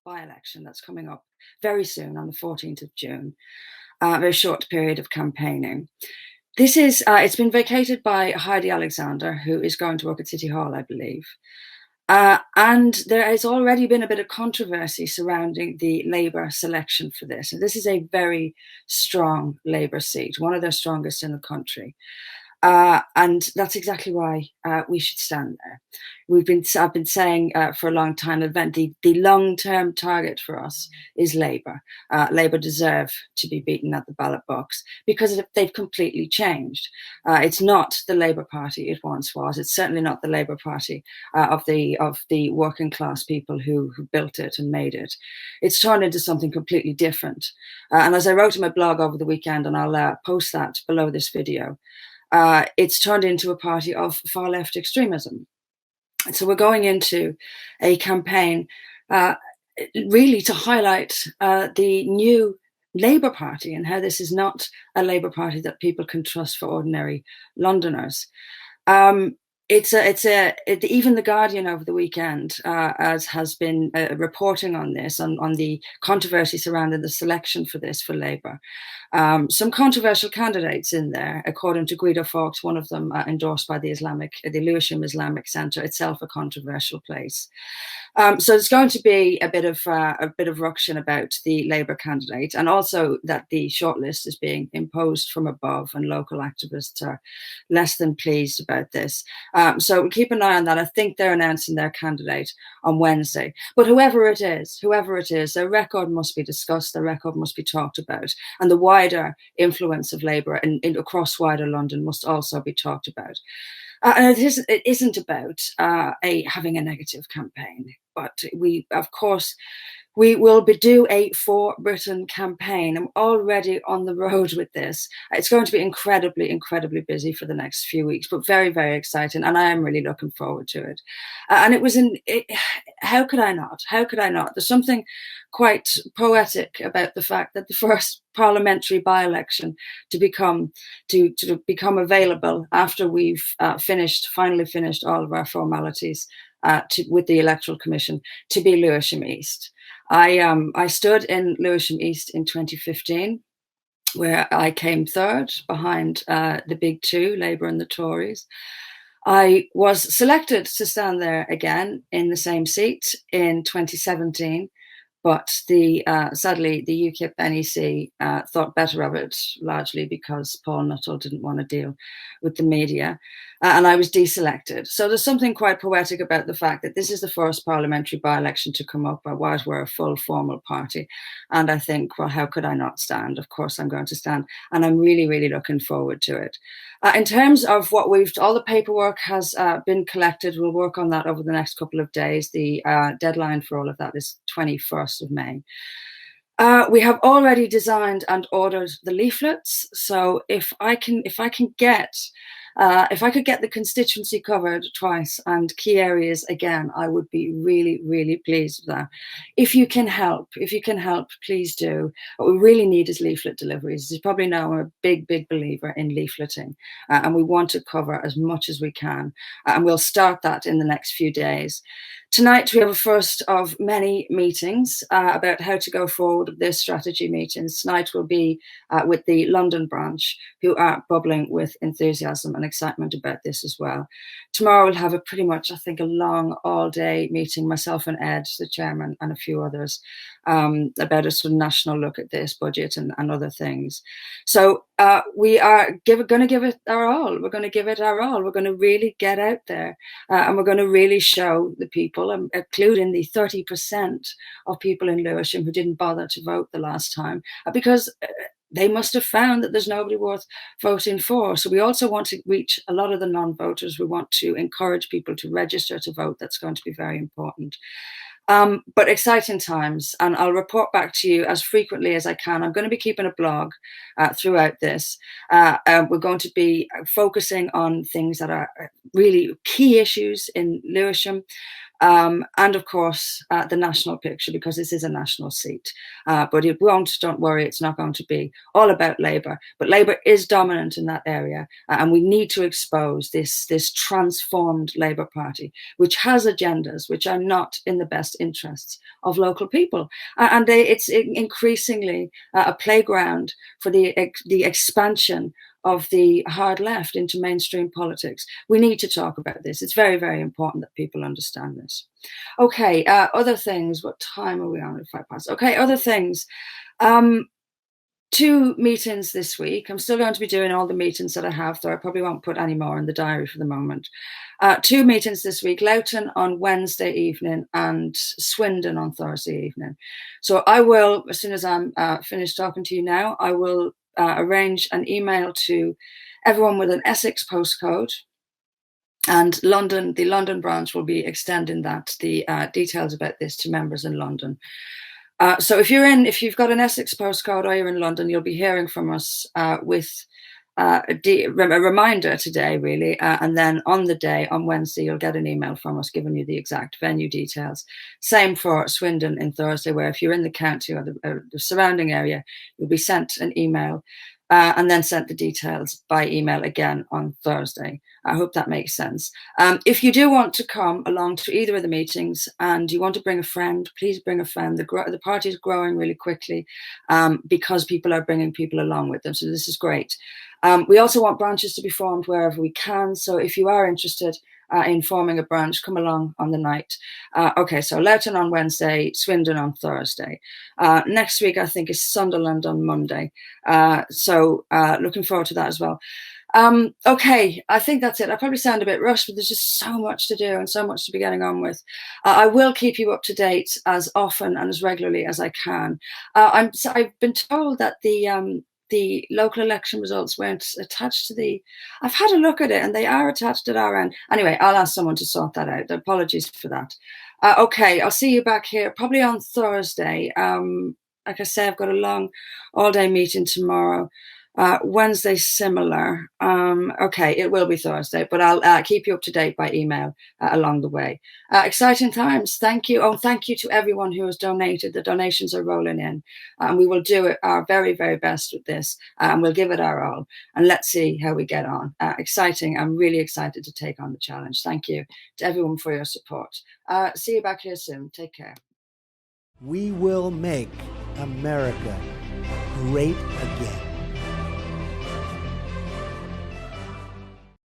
by-election that's coming up very soon on the 14th of June, a very short period of campaigning. This is, it's been vacated by Heidi Alexander, who is going to work at City Hall, I believe. And there has already been a bit of controversy surrounding the Labour selection for this. And this is a very strong Labour seat, one of the strongest in the country. And that's exactly why we should stand there. I've been saying for a long time that the long-term target for us is Labour. Labour deserve to be beaten at the ballot box because they've completely changed. It's not the Labour Party it once was. It's certainly not the Labour Party of the working class people who built it and made it. It's turned into something completely different. And as I wrote in my blog over the weekend, and I'll post that below this video, it's turned into a party of far left extremism. And so we're going into a campaign really to highlight the new Labour Party and how this is not a Labour Party that people can trust for ordinary Londoners. Even The Guardian over the weekend has been reporting on this, on the controversy surrounding the selection for this for Labour. Some controversial candidates in there, according to Guido Fawkes, one of them endorsed by the Lewisham Islamic Centre, itself a controversial place. So there's going to be a bit of ruction about the Labour candidate, and also that the shortlist is being imposed from above, and local activists are less than pleased about this. So we'll keep an eye on that. I think they're announcing their candidate on Wednesday. But whoever it is, their record must be discussed, their record must be talked about, and the wider influence of Labour across wider London must also be talked about. And it isn't about having a negative campaign, but we will do a ForBritain campaign. I'm already on the road with this. It's going to be incredibly, incredibly busy for the next few weeks, but very, very exciting. And I am really looking forward to it. And how could I not? How could I not? There's something quite poetic about the fact that the first parliamentary by-election to become available after we've finally finished all of our formalities with the Electoral Commission, to be Lewisham East. I stood in Lewisham East in 2015, where I came third behind the big two, Labour and the Tories. I was selected to stand there again in the same seat in 2017, but sadly the UKIP NEC thought better of it, largely because Paul Nuttall didn't want to deal with the media, and I was deselected. So there's something quite poetic about the fact that this is the first parliamentary by-election to come up while we're a full formal party. And I think, well, how could I not stand? Of course I'm going to stand, and I'm really, really looking forward to it. In terms of all the paperwork has been collected. We'll work on that over the next couple of days. The deadline for all of that is 21st of May. We have already designed and ordered the leaflets. So if I could get the constituency covered twice and key areas again, I would be really, really pleased with that. If you can help, please do. What we really need is leaflet deliveries. As you probably know, I'm a big, big believer in leafleting, and we want to cover as much as we can. And we'll start that in the next few days. Tonight, we have a first of many meetings about how to go forward with this strategy meetings. Tonight will be with the London branch, who are bubbling with enthusiasm and excitement about this as well. Tomorrow we'll have pretty much, I think, a long all-day meeting, myself and Ed, the chairman, and a few others, about a sort of national look at this budget and other things. So we are going to give it our all. We're going to give it our all. We're going to really get out there, and we're going to really show the people, including the 30% of people in Lewisham who didn't bother to vote the last time, because they must have found that there's nobody worth voting for. So we also want to reach a lot of the non-voters. We want to encourage people to register to vote. That's going to be very important. But exciting times, and I'll report back to you as frequently as I can. I'm going to be keeping a blog throughout this. We're going to be focusing on things that are really key issues in Lewisham. And of course, the national picture, because this is a national seat. But it won't, don't worry, it's not going to be all about Labour. But Labour is dominant in that area, and we need to expose this transformed Labour Party, which has agendas which are not in the best interests of local people. And it's increasingly a playground for the expansion of the hard left into mainstream politics. We need to talk about this. It's very, very important that people understand this. Okay, other things. What time are we on? 5 past. Okay, other things. 2 meetings this week. I'm still going to be doing all the meetings that I have, though I probably won't put any more in the diary for the moment. 2 meetings this week, Loughton on Wednesday evening and Swindon on Thursday evening. So I will, as soon as I'm finished talking to you now, I will arrange an email to everyone with an Essex postcode, and London, the London branch will be extending the details about this to members in London. So if you've got an Essex postcode or you're in London, you'll be hearing from us with a reminder today, really, and then on the day, on Wednesday, you'll get an email from us giving you the exact venue details. Same for Swindon in Thursday, where if you're in the county or the surrounding area, you'll be sent an email and then sent the details by email again on Thursday. I hope that makes sense. If you do want to come along to either of the meetings and you want to bring a friend, please bring a friend. The party is growing really quickly because people are bringing people along with them. So this is great. We also want branches to be formed wherever we can. So if you are interested in forming a branch, come along on the night. Okay, so Loughton on Wednesday, Swindon on Thursday. Next week, I think, is Sunderland on Monday. So looking forward to that as well. Okay, I think that's it. I probably sound a bit rushed, but there's just so much to do and so much to be getting on with. I will keep you up to date as often and as regularly as I can. I've been told that the local election results weren't attached to the. I've had a look at it and they are attached at our end. Anyway, I'll ask someone to sort that out. Apologies for that. Okay, I'll see you back here probably on Thursday. Like I say, I've got a long all-day meeting tomorrow. Wednesday, similar. Okay, it will be Thursday, but I'll keep you up to date by email along the way. Exciting times. Thank you. Oh, thank you to everyone who has donated. The donations are rolling in, and we will do our very, very best with this, and we'll give it our all. And let's see how we get on. Exciting. I'm really excited to take on the challenge. Thank you to everyone for your support. See you back here soon. Take care. We will make America great again.